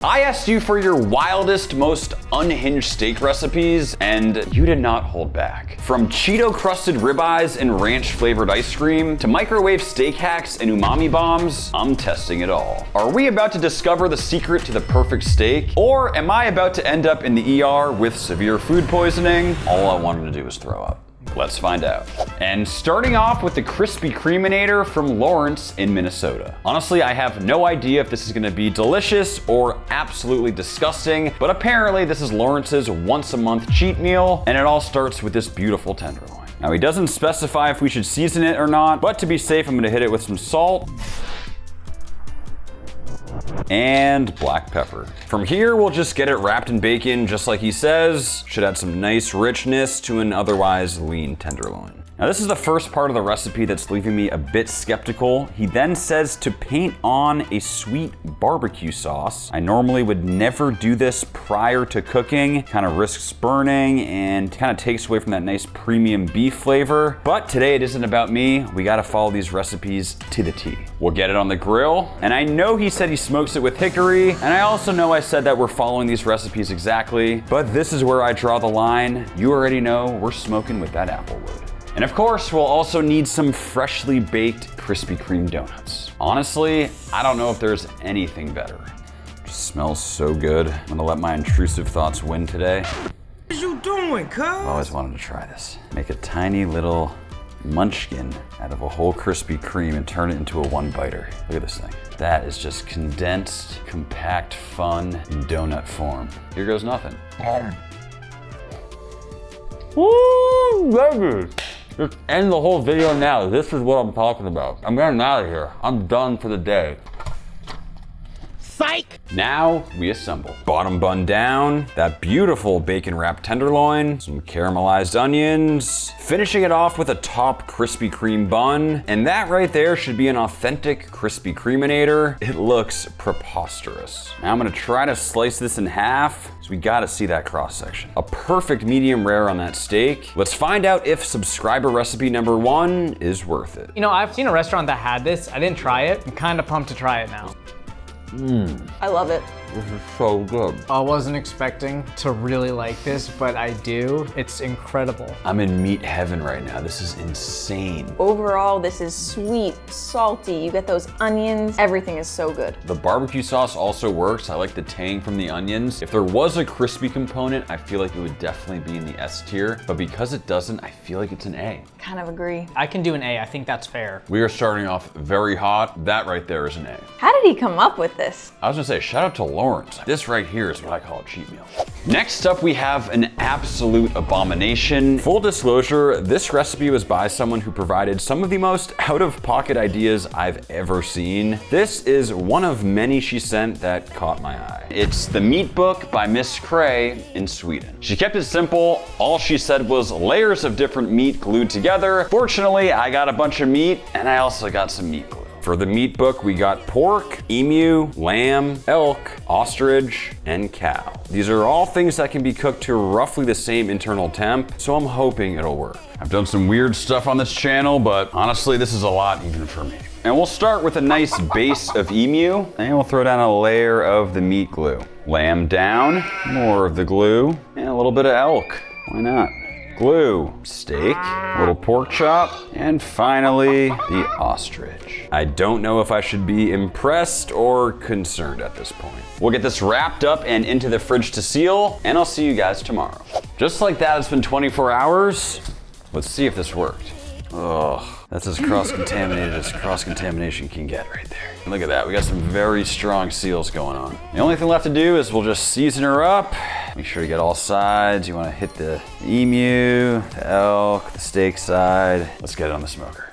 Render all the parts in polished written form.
I asked you for your wildest, most unhinged steak recipes, and you did not hold back. From Cheeto crusted ribeyes and ranch flavored ice cream, to microwave steak hacks and umami bombs, I'm testing it all. Are we about to discover the secret to the perfect steak? Or am I about to end up in the ER with severe food poisoning? All I wanted to do was throw up. Let's find out. And starting off with the crispy Creaminator from Lawrence in Minnesota. Honestly, I have no idea if this is gonna be delicious or absolutely disgusting, but apparently this is Lawrence's once a month cheat meal, and it all starts with this beautiful tenderloin. Now, he doesn't specify if we should season it or not, but to be safe, I'm gonna hit it with some salt and black pepper. From here, we'll just get it wrapped in bacon, just like he says. Should add some nice richness to an otherwise lean tenderloin. Now, this is the first part of the recipe that's leaving me a bit skeptical. He then says to paint on a sweet barbecue sauce. I normally would never do this prior to cooking. Kind of risks burning and kind of takes away from that nice premium beef flavor. But today it isn't about me. We gotta follow these recipes to the T. We'll get it on the grill. And I know he said he smokes it with hickory. And I also know I said that we're following these recipes exactly. But this is where I draw the line. You already know we're smoking with that applewood. And of course, we'll also need some freshly baked Krispy Kreme donuts. Honestly, I don't know if there's anything better. It just smells so good. I'm gonna let my intrusive thoughts win today. What are you doing, cuz? I've always wanted to try this. Make a tiny little munchkin out of a whole Krispy Kreme and turn it into a one-biter. Look at this thing. That is just condensed, compact fun in donut form. Here goes nothing. Woo, baby! Just end the whole video now. This is what I'm talking about. I'm getting out of here. I'm done for the day. Psych! Now we assemble. Bottom bun down, that beautiful bacon wrapped tenderloin, some caramelized onions, finishing it off with a top Krispy Kreme bun, and that right there should be an authentic Krispy Kreminator. It looks preposterous. Now I'm gonna try to slice this in half, so we gotta see that cross section. A perfect medium rare on that steak. Let's find out if subscriber recipe number 1 is worth it. You know, I've seen a restaurant that had this. I didn't try it. I'm kind of pumped to try it now. I love it. This is so good. I wasn't expecting to really like this, but I do. It's incredible. I'm in meat heaven right now. This is insane. Overall, this is sweet, salty. You get those onions. Everything is so good. The barbecue sauce also works. I like the tang from the onions. If there was a crispy component, I feel like it would definitely be in the S tier, but because it doesn't, I feel like it's an A. Kind of agree. I can do an A. I think that's fair. We are starting off very hot. That right there is an A. How did he come up with this? I was gonna say, shout out to Lawrence. This right here is what I call a cheat meal. Next up, we have an absolute abomination. Full disclosure, this recipe was by someone who provided some of the most out-of-pocket ideas I've ever seen. This is one of many she sent that caught my eye. It's the meat book by Miss Cray in Sweden. She kept it simple. All she said was layers of different meat glued together. Fortunately, I got a bunch of meat, and I also got some meat glue. For the meat book, we got pork, emu, lamb, elk, ostrich, and cow. These are all things that can be cooked to roughly the same internal temp, so I'm hoping it'll work. I've done some weird stuff on this channel, but honestly, this is a lot even for me. And we'll start with a nice base of emu, and we'll throw down a layer of the meat glue. Lamb down, more of the glue, and a little bit of elk. Why not? Glue, steak, little pork chop, and finally, the ostrich. I don't know if I should be impressed or concerned at this point. We'll get this wrapped up and into the fridge to seal, and I'll see you guys tomorrow. Just like that, it's been 24 hours. Let's see if this worked. Ugh, that's as cross-contaminated as cross-contamination can get right there. And look at that, we got some very strong seals going on. The only thing left to do is we'll just season her up. Make sure you get all sides. You wanna hit the emu, the elk, the steak side. Let's get it on the smoker.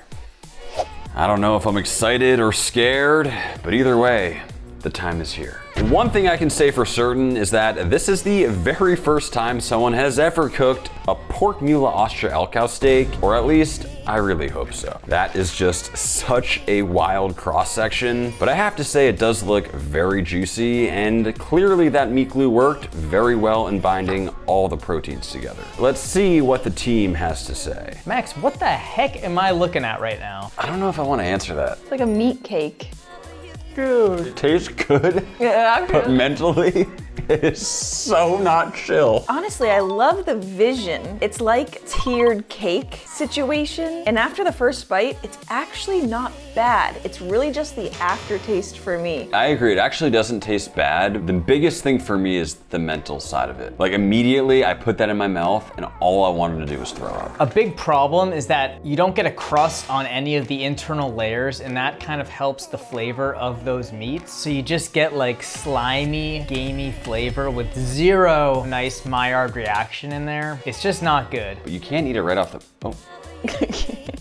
I don't know if I'm excited or scared, but either way, the time is here. One thing I can say for certain is that this is the very first time someone has ever cooked a pork mula ostra elkau steak, or at least I really hope so. That is just such a wild cross section, but I have to say it does look very juicy, and clearly that meat glue worked very well in binding all the proteins together. Let's see what the team has to say. Max, what the heck am I looking at right now? I don't know if I want to answer that. It's like a meat cake. Dude. It tastes good, Yeah, but mentally, it is so not chill. honestly, I love the vision. It's like tiered cake situation. And after the first bite, it's actually not bad. It's really just the aftertaste for me. I agree, it actually doesn't taste bad. The biggest thing for me is the mental side of it. Like immediately I put that in my mouth and all I wanted to do was throw up. A big problem is that you don't get a crust on any of the internal layers, and that kind of helps the flavor of those meats. So you just get like slimy, gamey flavor with zero nice Maillard reaction in there. It's just not good. But you can't eat it right off the, oh,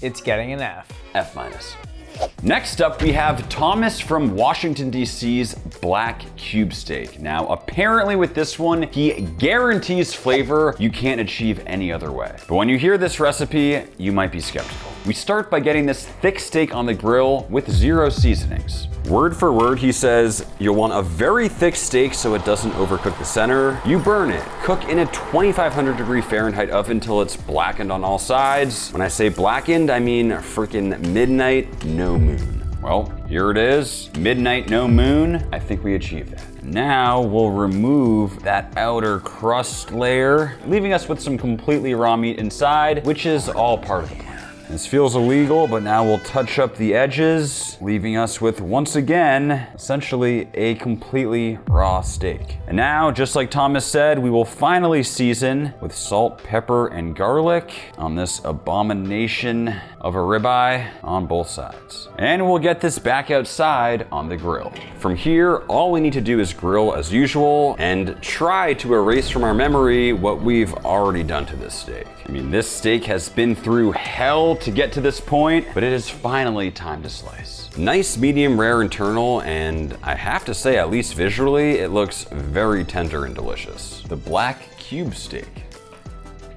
It's getting an F. F minus. Next up, we have Thomas from Washington, D.C.'s Black Cube Steak. Now, apparently with this one, he guarantees flavor you can't achieve any other way. But when you hear this recipe, you might be skeptical. We start by getting this thick steak on the grill with 0 seasonings. Word for word, he says, you'll want a very thick steak so it doesn't overcook the center. You burn it. Cook in a 2,500 degree Fahrenheit oven until it's blackened on all sides. When I say blackened, I mean freaking midnight, no moon. Well, here it is, midnight, no moon. I think we achieved that. Now we'll remove that outer crust layer, leaving us with some completely raw meat inside, which is all part of the plan. This feels illegal, but now we'll touch up the edges, leaving us with, once again, essentially a completely raw steak. And now, just like Thomas said, we will finally season with salt, pepper, and garlic on this abomination of a ribeye on both sides. And we'll get this back outside on the grill. From here, all we need to do is grill as usual and try to erase from our memory what we've already done to this steak. I mean, this steak has been through hell to get to this point, but it is finally time to slice. Nice medium rare internal, and I have to say, at least visually, it looks very tender and delicious. The Black Cube Steak.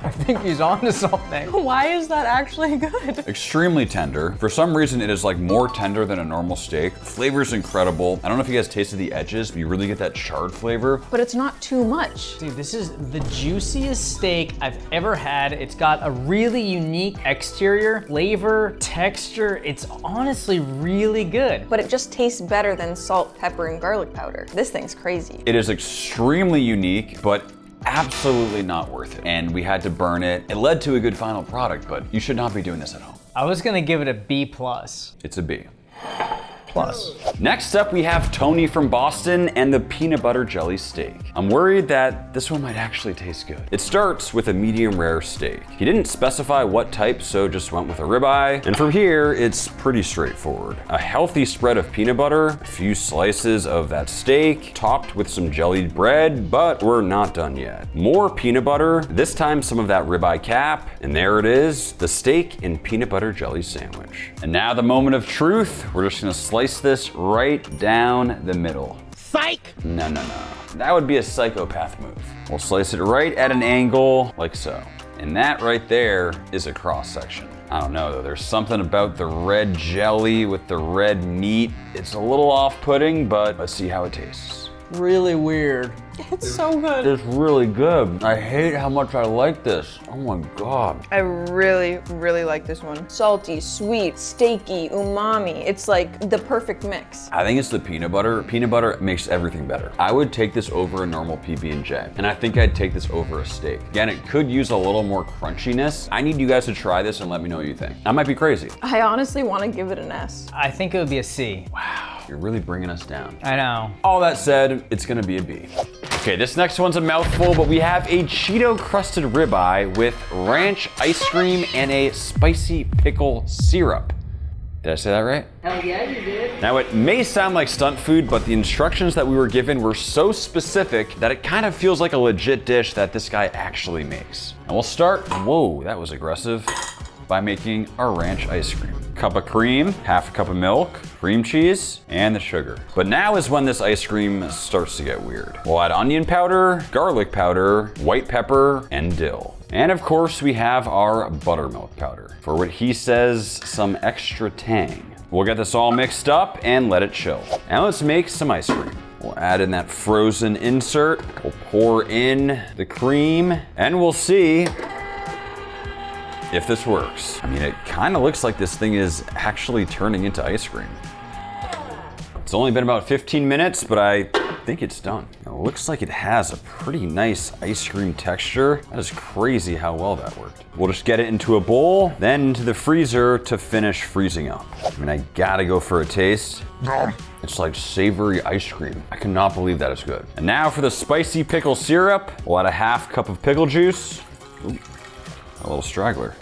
I think he's onto something. Why is that actually good? Extremely tender. For some reason, it is like more tender than a normal steak. Flavor's incredible. I don't know if you guys tasted the edges, but you really get that charred flavor. But it's not too much. Dude, this is the juiciest steak I've ever had. It's got a really unique exterior, flavor, texture. It's honestly really good. But it just tastes better than salt, pepper, and garlic powder. This thing's crazy. It is extremely unique, but absolutely not worth it. And we had to burn it. It led to a good final product, but you should not be doing this at home. I was gonna give it a B+. It's a B. Plus. Next up, we have Tony from Boston and the peanut butter jelly steak. I'm worried that this one might actually taste good. It starts with a medium rare steak. He didn't specify what type, so just went with a ribeye. And from here, it's pretty straightforward. A healthy spread of peanut butter, a few slices of that steak, topped with some jellied bread, but we're not done yet. More peanut butter, this time some of that ribeye cap, and there it is, the steak and peanut butter jelly sandwich. And now the moment of truth, we're just gonna slice this right down the middle. Psych! No. That would be a psychopath move. We'll slice it right at an angle, like so. And that right there is a cross section. I don't know though, there's something about the red jelly with the red meat. It's a little off-putting, but let's see how it tastes. Really weird. It's so good. It's really good. I hate how much I like this. Oh my God. I really, really like this one. Salty, sweet, steaky, umami. It's like the perfect mix. I think it's the peanut butter. Peanut butter makes everything better. I would take this over a normal PB&J, and I think I'd take this over a steak. Again, it could use a little more crunchiness. I need you guys to try this and let me know what you think. I might be crazy. I honestly want to give it an S. I think it would be a C. Wow, you're really bringing us down. I know. All that said, it's gonna be a B. Okay, this next one's a mouthful, but we have a Cheeto crusted ribeye with ranch ice cream and a spicy pickle syrup. Did I say that right? Hell yeah, you did. Now it may sound like stunt food, but the instructions that we were given were so specific that it kind of feels like a legit dish that this guy actually makes. And we'll start, whoa, that was aggressive, by making our ranch ice cream. Cup of cream, half a cup of milk, cream cheese, and the sugar. But now is when this ice cream starts to get weird. We'll add onion powder, garlic powder, white pepper, and dill. And of course we have our buttermilk powder, for what he says, some extra tang. We'll get this all mixed up and let it chill. Now let's make some ice cream. We'll add in that frozen insert, we'll pour in the cream, and we'll see if this works. I mean, it kind of looks like this thing is actually turning into ice cream. It's only been about 15 minutes, but I think it's done. It looks like it has a pretty nice ice cream texture. That is crazy how well that worked. We'll just get it into a bowl, then into the freezer to finish freezing up. I mean, I gotta go for a taste. It's like savory ice cream. I cannot believe that is good. And now for the spicy pickle syrup. We'll add a half cup of pickle juice. Ooh, a little straggler.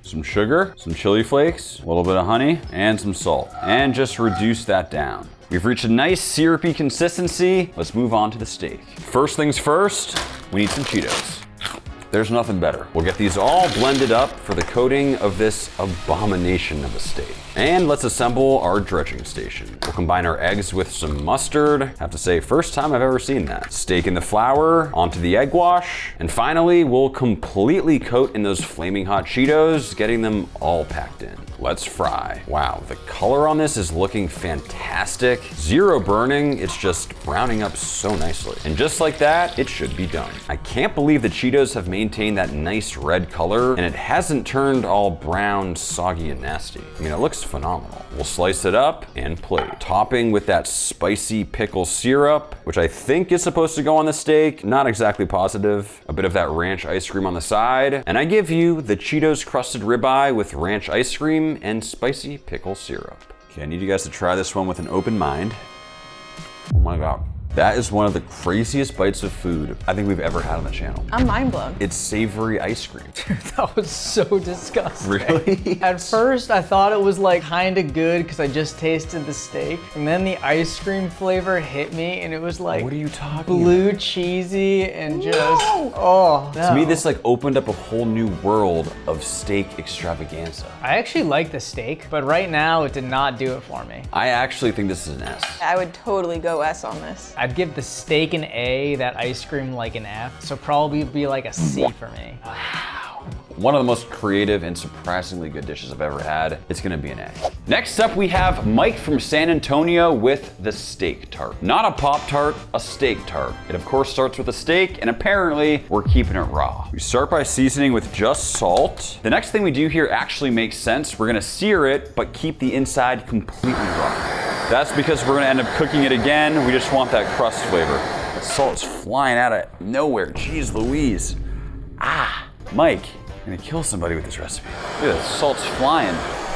Some sugar, some chili flakes, a little bit of honey, and some salt. And just reduce that down. We've reached a nice syrupy consistency. Let's move on to the steak. First things first, we need some Cheetos. There's nothing better. We'll get these all blended up for the coating of this abomination of a steak. And let's assemble our dredging station. We'll combine our eggs with some mustard. I have to say, first time I've ever seen that. Steak in the flour, onto the egg wash. And finally, we'll completely coat in those flaming hot Cheetos, getting them all packed in. Let's fry. Wow, the color on this is looking fantastic. Zero burning, it's just browning up so nicely. And just like that, it should be done. I can't believe the Cheetos have maintained that nice red color, and it hasn't turned all brown, soggy, and nasty. I mean, it looks phenomenal. We'll slice it up and plate. Topping with that spicy pickle syrup, which I think is supposed to go on the steak. Not exactly positive. A bit of that ranch ice cream on the side. And I give you the Cheetos crusted ribeye with ranch ice cream and spicy pickle syrup. Okay, I need you guys to try this one with an open mind. Oh my God. That is one of the craziest bites of food I think we've ever had on the channel. I'm mind blown. It's savory ice cream. Dude, that was so disgusting. Really? At first, I thought it was like kind of good because I just tasted the steak. And then the ice cream flavor hit me and it was like What are you talking blue about? cheesy and just, oh. No. To me, this like opened up a whole new world of steak extravaganza. I actually like the steak, but right now it did not do it for me. I actually think this is an S. I would totally go S on this. I'd give the steak an A, that ice cream like an F, so probably be like a C for me. One of the most creative and surprisingly good dishes I've ever had. It's gonna be an A. Next up, we have Mike from San Antonio with the steak tart. Not a Pop-Tart, a steak tart. It of course starts with a steak, and apparently we're keeping it raw. We start by seasoning with just salt. The next thing we do here actually makes sense. We're gonna sear it, but keep the inside completely raw. That's because we're gonna end up cooking it again. We just want that crust flavor. The salt's flying out of nowhere. Jeez Louise. Ah, Mike, you're gonna kill somebody with this recipe. Look at this, salt's flying.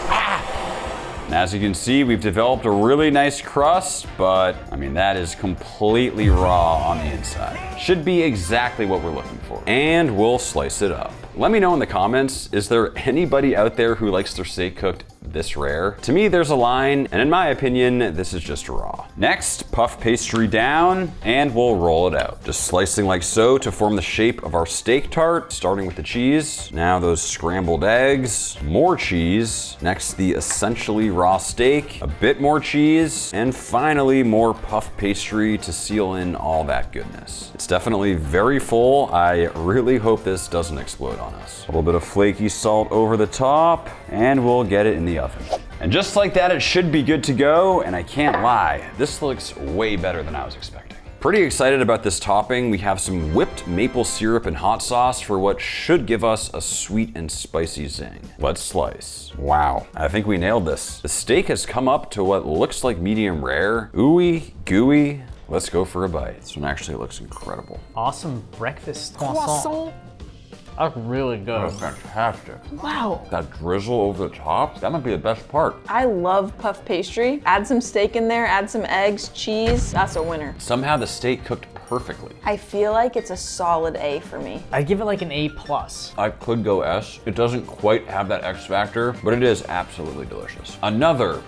Ah! And as you can see, we've developed a really nice crust, but I mean, that is completely raw on the inside. Should be exactly what we're looking for. And we'll slice it up. Let me know in the comments, is there anybody out there who likes their steak cooked this rare? To me, there's a line, and in my opinion, this is just raw. Next, puff pastry down, and we'll roll it out. Just slicing like so to form the shape of our steak tart, starting with the cheese. Now those scrambled eggs, more cheese. Next, the essentially raw steak, a bit more cheese, and finally more puff pastry to seal in all that goodness. It's definitely very full. I really hope this doesn't explode on us. A little bit of flaky salt over the top, and we'll get it in the oven. And just like that, it should be good to go, and I can't lie, this looks way better than I was expecting. Pretty excited about this topping. We have some whipped maple syrup and hot sauce for what should give us a sweet and spicy zing. Let's slice. Wow, I think we nailed this. The steak has come up to what looks like medium rare. Ooey, gooey. Let's go for a bite. This one actually looks incredible. Awesome breakfast croissant. That's really good. That's fantastic. Wow. That drizzle over the top, that might be the best part. I love puff pastry. Add some steak in there, add some eggs, cheese. That's a winner. Somehow the steak cooked perfectly. I feel like it's a solid A for me. I'd give it like an A+. I could go S. It doesn't quite have that X factor, but it is absolutely delicious. Another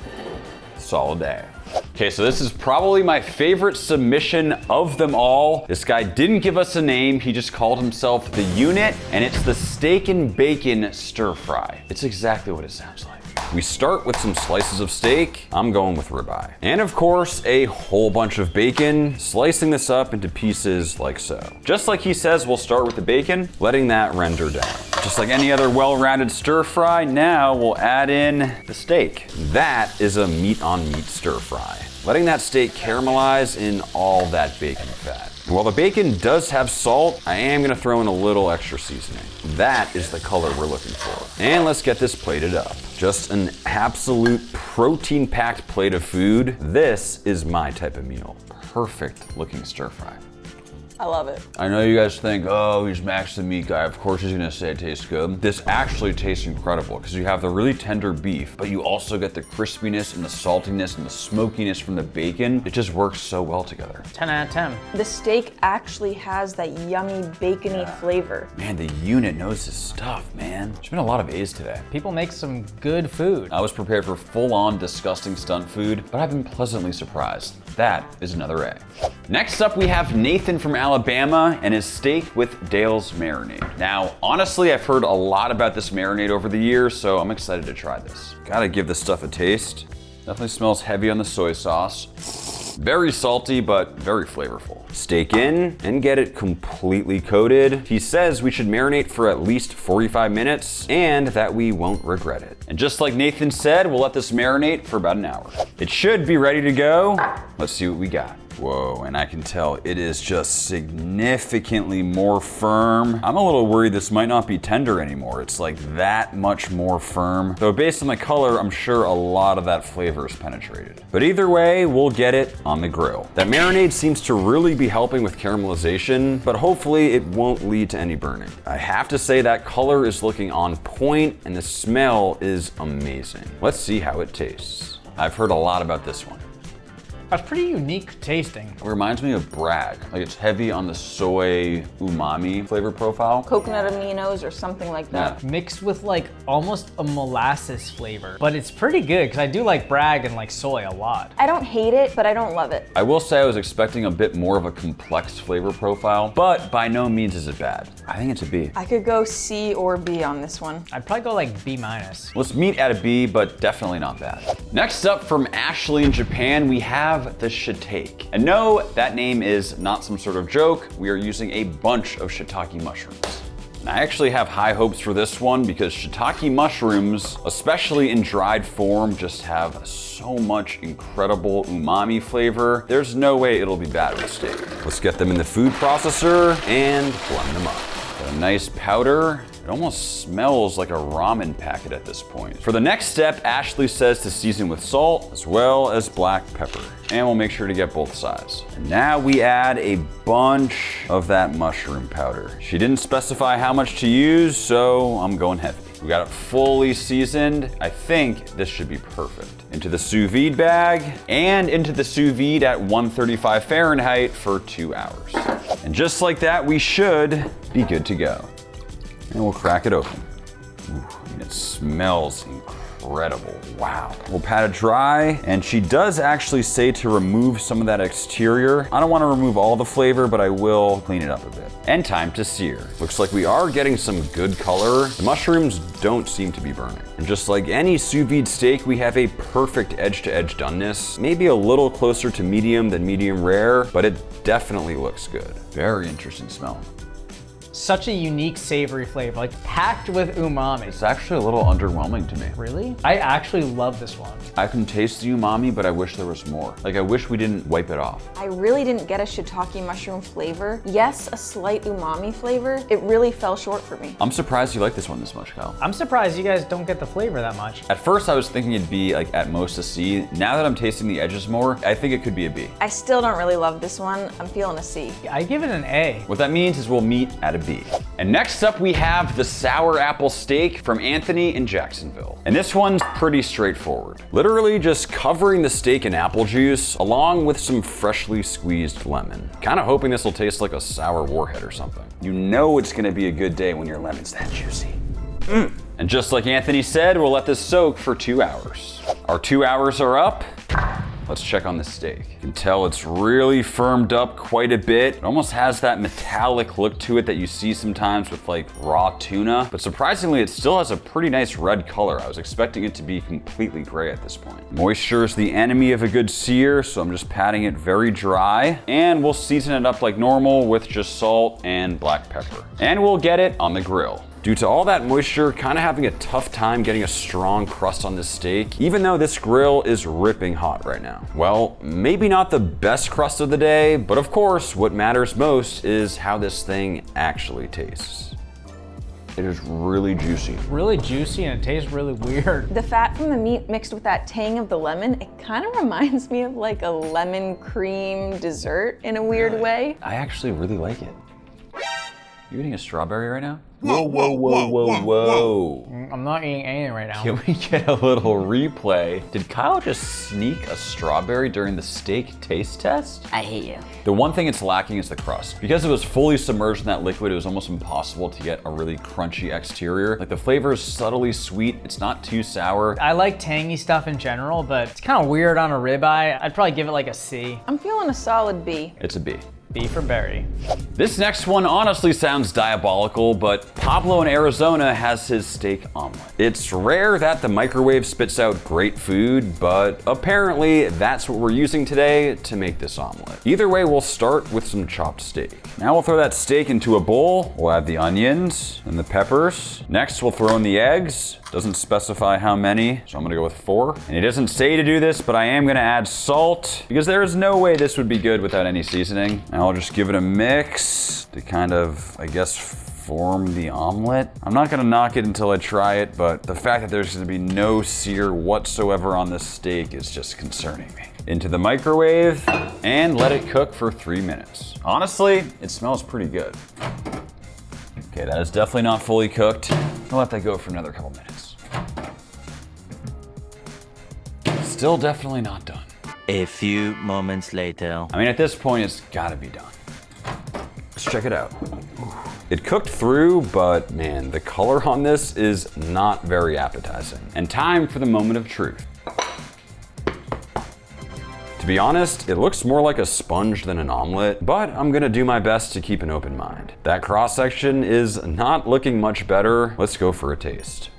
solid A. Okay, so this is probably my favorite submission of them all. This guy didn't give us a name, he just called himself The Unit, and it's the steak and bacon stir fry. It's exactly what it sounds like. We start with some slices of steak. I'm going with ribeye. And of course, a whole bunch of bacon, slicing this up into pieces like so. Just like he says, we'll start with the bacon, letting that render down. Just like any other well-rounded stir fry, now we'll add in the steak. That is a meat on meat stir fry. letting that steak caramelize in all that bacon fat. While the bacon does have salt, I am gonna throw in a little extra seasoning. That is the color we're looking for. And let's get this plated up. Just an absolute protein-packed plate of food. This is my type of meal. Perfect looking stir fry. I love it. I know you guys think, oh, he's Max the meat guy. Of course he's gonna say it tastes good. This actually tastes incredible because you have the really tender beef, but you also get the crispiness and the saltiness and the smokiness from the bacon. It just works so well together. 10 out of 10. The steak actually has that yummy bacony flavor. Man, the unit knows his stuff, man. There's been a lot of A's today. People make some good food. I was prepared for full-on disgusting stunt food, but I've been pleasantly surprised. That is another A. Next up, we have Nathan from Alabama and his steak with Dale's marinade. Now, honestly, I've heard a lot about this marinade over the years, so I'm excited to try this. Gotta give this stuff a taste. Definitely smells heavy on the soy sauce. Very salty, but very flavorful. Steak in and get it completely coated. He says we should marinate for at least 45 minutes and that we won't regret it. And just like Nathan said, we'll let this marinate for about an hour. It should be ready to go. Let's see what we got. Whoa, and I can tell it is just significantly more firm. I'm a little worried this might not be tender anymore. It's like that much more firm. Though based on the color, I'm sure a lot of that flavor is penetrated. But either way, we'll get it on the grill. That marinade seems to really be helping with caramelization, but hopefully it won't lead to any burning. I have to say that color is looking on point and the smell is amazing. Let's see how it tastes. I've heard a lot about this one. That's pretty unique tasting. It reminds me of Bragg. Like it's heavy on the soy umami flavor profile. Coconut aminos or something like that. Yeah. Mixed with like almost a molasses flavor. But it's pretty good because I do like Bragg and like soy a lot. I don't hate it, but I don't love it. I will say I was expecting a bit more of a complex flavor profile, but by no means is it bad. I think it's a B. I could go C or B on this one. I'd probably go like B-. Let's meet at a B, but definitely not bad. Next up from Ashley in Japan, we have the shiitake. And no, that name is not some sort of joke. We are using a bunch of shiitake mushrooms. And I actually have high hopes for this one because shiitake mushrooms, especially in dried form, just have so much incredible umami flavor. There's no way it'll be bad with steak. Let's get them in the food processor and blend them up. Got a nice powder. It almost smells like a ramen packet at this point. For the next step, Ashley says to season with salt as well as black pepper. And we'll make sure to get both sides. And now we add a bunch of that mushroom powder. She didn't specify how much to use, so I'm going heavy. We got it fully seasoned. I think this should be perfect. Into the sous vide bag and into the sous vide at 135 Fahrenheit for 2 hours. And just like that, we should be good to go. And we'll crack it open. Ooh, and it smells incredible. Wow. We'll pat it dry, and she does actually say to remove some of that exterior. I don't want to remove all the flavor, but I will clean it up a bit. And time to sear. Looks like we are getting some good color. The mushrooms don't seem to be burning. And just like any sous vide steak, we have a perfect edge-to-edge doneness. Maybe a little closer to medium than medium rare, but it definitely looks good. Very interesting smell. Such a unique savory flavor, like packed with umami. It's actually a little underwhelming to me. Really? I actually love this one. I can taste the umami, but I wish there was more. Like I wish we didn't wipe it off. I really didn't get a shiitake mushroom flavor. Yes, a slight umami flavor. It really fell short for me. I'm surprised you like this one this much, Kyle. I'm surprised you guys don't get the flavor that much. At first I was thinking it'd be like at most a C. Now that I'm tasting the edges more, I think it could be a B. I still don't really love this one. I'm feeling a C. I give it an A. What that means is we'll meet at a B. And next up we have the sour apple steak from Anthony in Jacksonville. And this one's pretty straightforward. Literally just covering the steak in apple juice along with some freshly squeezed lemon. Kind of hoping this will taste like a sour warhead or something. You know it's gonna be a good day when your lemon's that juicy. And just like Anthony said, we'll let this soak for 2 hours. Our 2 hours are up. Let's check on the steak. You can tell it's really firmed up quite a bit. It almost has that metallic look to it that you see sometimes with like raw tuna, but surprisingly it still has a pretty nice red color. I was expecting it to be completely gray at this point. Moisture is the enemy of a good sear, so I'm just patting it very dry, and we'll season it up like normal with just salt and black pepper. And we'll get it on the grill. Due to all that moisture, kind of having a tough time getting a strong crust on this steak, even though this grill is ripping hot right now. Well, maybe not the best crust of the day, but of course, what matters most is how this thing actually tastes. It is really juicy. Really juicy, and it tastes really weird. The fat from the meat mixed with that tang of the lemon, it kind of reminds me of like a lemon cream dessert in a weird way. I actually really like it. You eating a strawberry right now? Whoa, whoa, whoa, whoa, whoa. I'm not eating anything right now. Can we get a little replay? Did Kyle just sneak a strawberry during the steak taste test? I hate you. The one thing it's lacking is the crust. Because it was fully submerged in that liquid, it was almost impossible to get a really crunchy exterior. Like the flavor is subtly sweet, it's not too sour. I like tangy stuff in general, but it's kind of weird on a ribeye. I'd probably give it like a C. I'm feeling a solid B. It's a B. B for berry. This next one honestly sounds diabolical, but Pablo in Arizona has his steak omelet. It's rare that the microwave spits out great food, but apparently that's what we're using today to make this omelet. Either way, we'll start with some chopped steak. Now we'll throw that steak into a bowl. We'll add the onions and the peppers. Next, we'll throw in the eggs. Doesn't specify how many, so I'm gonna go with 4. And it doesn't say to do this, but I am gonna add salt because there is no way this would be good without any seasoning. Now I'll just give it a mix to kind of, I guess, form the omelet. I'm not gonna knock it until I try it, but the fact that there's gonna be no sear whatsoever on this steak is just concerning me. Into the microwave and let it cook for 3 minutes. Honestly, it smells pretty good. Okay, that is definitely not fully cooked. I'll let that go for another couple minutes. Still definitely not done. A few moments later. I mean, at this point, it's gotta be done. Let's check it out. It cooked through, but man, the color on this is not very appetizing. And time for the moment of truth. To be honest, it looks more like a sponge than an omelet, but I'm gonna do my best to keep an open mind. That cross section is not looking much better. Let's go for a taste.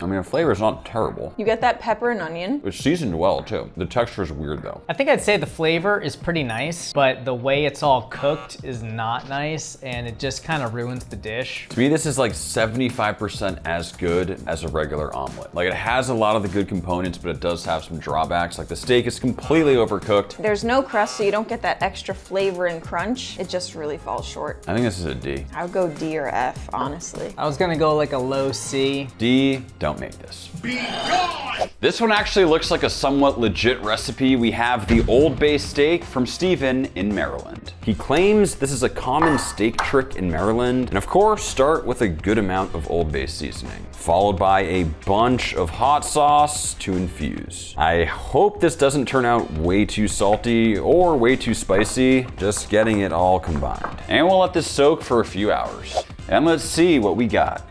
I mean, the flavor is not terrible. You get that pepper and onion. It's seasoned well too. The texture is weird though. I think I'd say the flavor is pretty nice, but the way it's all cooked is not nice, and it just kind of ruins the dish. To me, this is like 75% as good as a regular omelet. Like, it has a lot of the good components, but it does have some drawbacks. Like, the steak is completely overcooked. There's no crust, so you don't get that extra flavor and crunch. It just really falls short. I think this is a D. I would go D or F, honestly. I was gonna go like a low C. D, don't make this. This one actually looks like a somewhat legit recipe. We have the Old Bay steak from Steven in Maryland. He claims this is a common steak trick in Maryland. And of course, start with a good amount of Old Bay seasoning, followed by a bunch of hot sauce to infuse. I hope this doesn't turn out way too salty or way too spicy, just getting it all combined. And we'll let this soak for a few hours. And let's see what we got.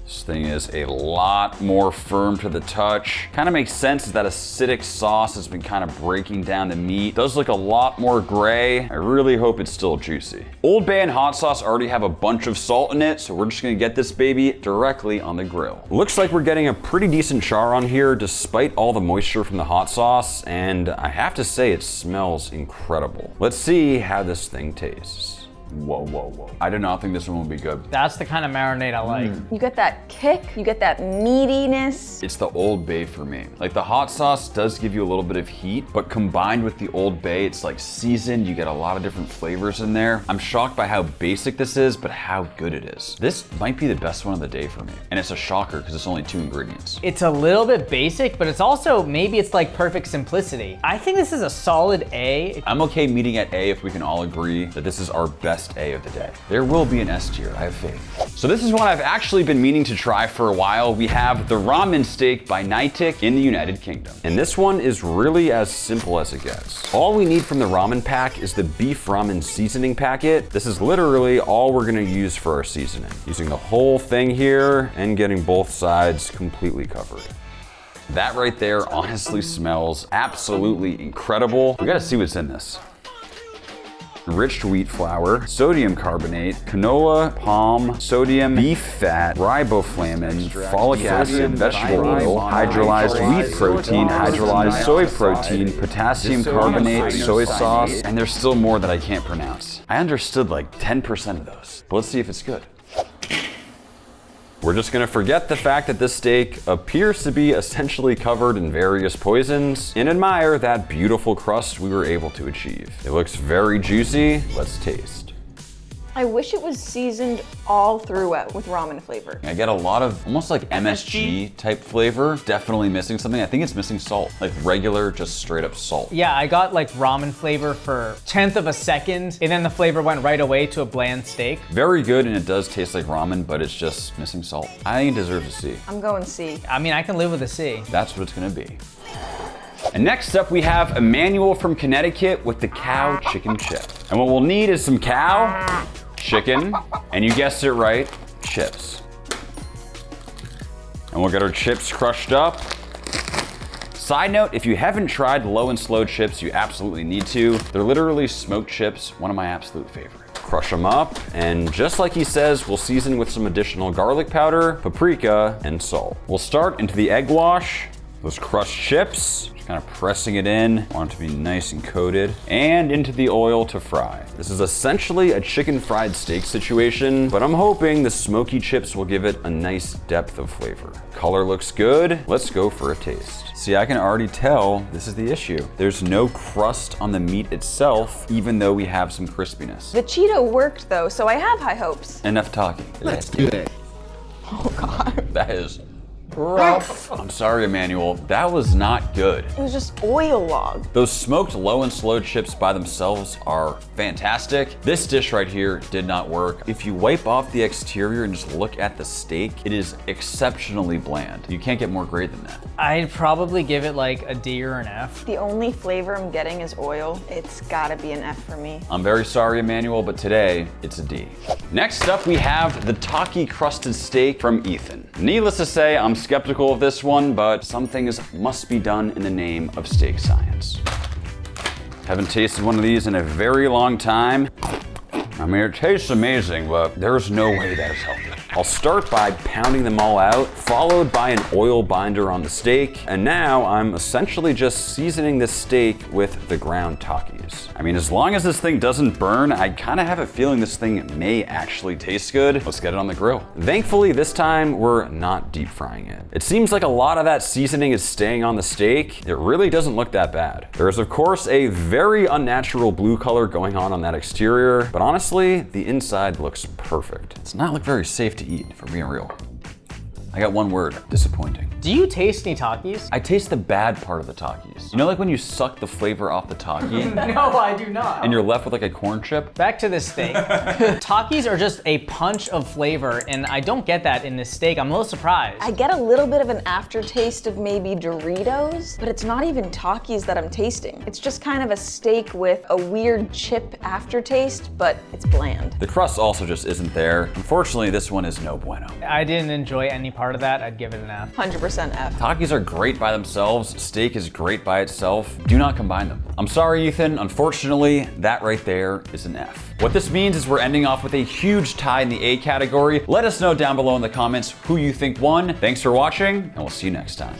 This thing is a lot more firm to the touch. Kind of makes sense that acidic sauce has been kind of breaking down the meat. Does look a lot more gray. I really hope it's still juicy. Old Bay and hot sauce already have a bunch of salt in it, so we're just gonna get this baby directly on the grill. Looks like we're getting a pretty decent char on here despite all the moisture from the hot sauce, and I have to say it smells incredible. Let's see how this thing tastes. Whoa, whoa, whoa. I did not think this one would be good. That's the kind of marinade I like. You get that kick, you get that meatiness. It's the Old Bay for me. Like, the hot sauce does give you a little bit of heat, but combined with the Old Bay, it's like seasoned. You get a lot of different flavors in there. I'm shocked by how basic this is, but how good it is. This might be the best one of the day for me. And it's a shocker because it's only 2 ingredients. It's a little bit basic, but it's also, maybe it's like perfect simplicity. I think this is a solid A. I'm okay meeting at A if we can all agree that this is our best A of the day. There will be an S tier, I have faith. So this is one I've actually been meaning to try for a while. We have the ramen steak by Nitic in the United Kingdom. And this one is really as simple as it gets. All we need from the ramen pack is the beef ramen seasoning packet. This is literally all we're gonna use for our seasoning. Using the whole thing here and getting both sides completely covered. That right there honestly smells absolutely incredible. We gotta see what's in this. Enriched wheat flour, sodium carbonate, canola, palm, sodium, beef fat, riboflavin, folic acid, vegetable oil, hydrolyzed wheat protein, hydrolyzed soy protein, potassium carbonate, soy sauce, and there's still more that I can't pronounce. I understood like 10% of those, but let's see if it's good. We're just gonna forget the fact that this steak appears to be essentially covered in various poisons and admire that beautiful crust we were able to achieve. It looks very juicy. Let's taste. I wish it was seasoned all throughout with ramen flavor. I get a lot of almost like MSG type flavor. Definitely missing something. I think it's missing salt, like regular, just straight up salt. Yeah, I got like ramen flavor for 1/10 of a second, and then the flavor went right away to a bland steak. Very good, and it does taste like ramen, but it's just missing salt. I think it deserves a C. I'm going C. I mean, I can live with a C. That's what it's gonna be. And next up, we have Emanuel from Connecticut with the cow chicken chip. And what we'll need is some cow, chicken, and you guessed it right, chips. And we'll get our chips crushed up. Side note, if you haven't tried low and slow chips, you absolutely need to. They're literally smoked chips, one of my absolute favorites. Crush them up, and just like he says, we'll season with some additional garlic powder, paprika, and salt. We'll start into the egg wash, those crushed chips, just kind of pressing it in. Want it to be nice and coated, and into the oil to fry. This is essentially a chicken fried steak situation, but I'm hoping the smoky chips will give it a nice depth of flavor. Color looks good. Let's go for a taste. See, I can already tell this is the issue. There's no crust on the meat itself, even though we have some crispiness. The Cheeto worked though, so I have high hopes. Enough talking. Let's do it. Oh God. That is rough. I'm sorry, Emanuel. That was not good. It was just oil log. Those smoked low and slow chips by themselves are fantastic. This dish right here did not work. If you wipe off the exterior and just look at the steak, it is exceptionally bland. You can't get more gray than that. I'd probably give it like a D or an F. The only flavor I'm getting is oil. It's gotta be an F for me. I'm very sorry, Emanuel, but today it's a D. Next up, we have the Taki crusted steak from Ethan. Needless to say, I'm skeptical of this one, but some things must be done in the name of steak science. Haven't tasted one of these in a very long time. I mean, it tastes amazing, but there's no way that is healthy. I'll start by pounding them all out, followed by an oil binder on the steak, and now I'm essentially just seasoning this steak with the ground Takis. I mean, as long as this thing doesn't burn, I kind of have a feeling this thing may actually taste good. Let's get it on the grill. Thankfully, this time we're not deep frying it. It seems like a lot of that seasoning is staying on the steak. It really doesn't look that bad. There is, of course, a very unnatural blue color going on that exterior, but honestly, the inside looks perfect. It's not look very safe to eat, for being real. I got one word, disappointing. Do you taste any Takis? I taste the bad part of the Takis. You know, like when you suck the flavor off the Taki No, I do not. and you're left with like a corn chip? Back to this steak. Takis are just a punch of flavor, and I don't get that in this steak. I'm a little surprised. I get a little bit of an aftertaste of maybe Doritos, but it's not even Takis that I'm tasting. It's just kind of a steak with a weird chip aftertaste, but it's bland. The crust also just isn't there. Unfortunately, this one is no bueno. I didn't enjoy any part of that. I'd give it an F. 100% F. Takis are great by themselves. Steak is great by itself. Do not combine them. I'm sorry, Ethan. Unfortunately, that right there is an F. What this means is we're ending off with a huge tie in the A category. Let us know down below in the comments who you think won. Thanks for watching, and we'll see you next time.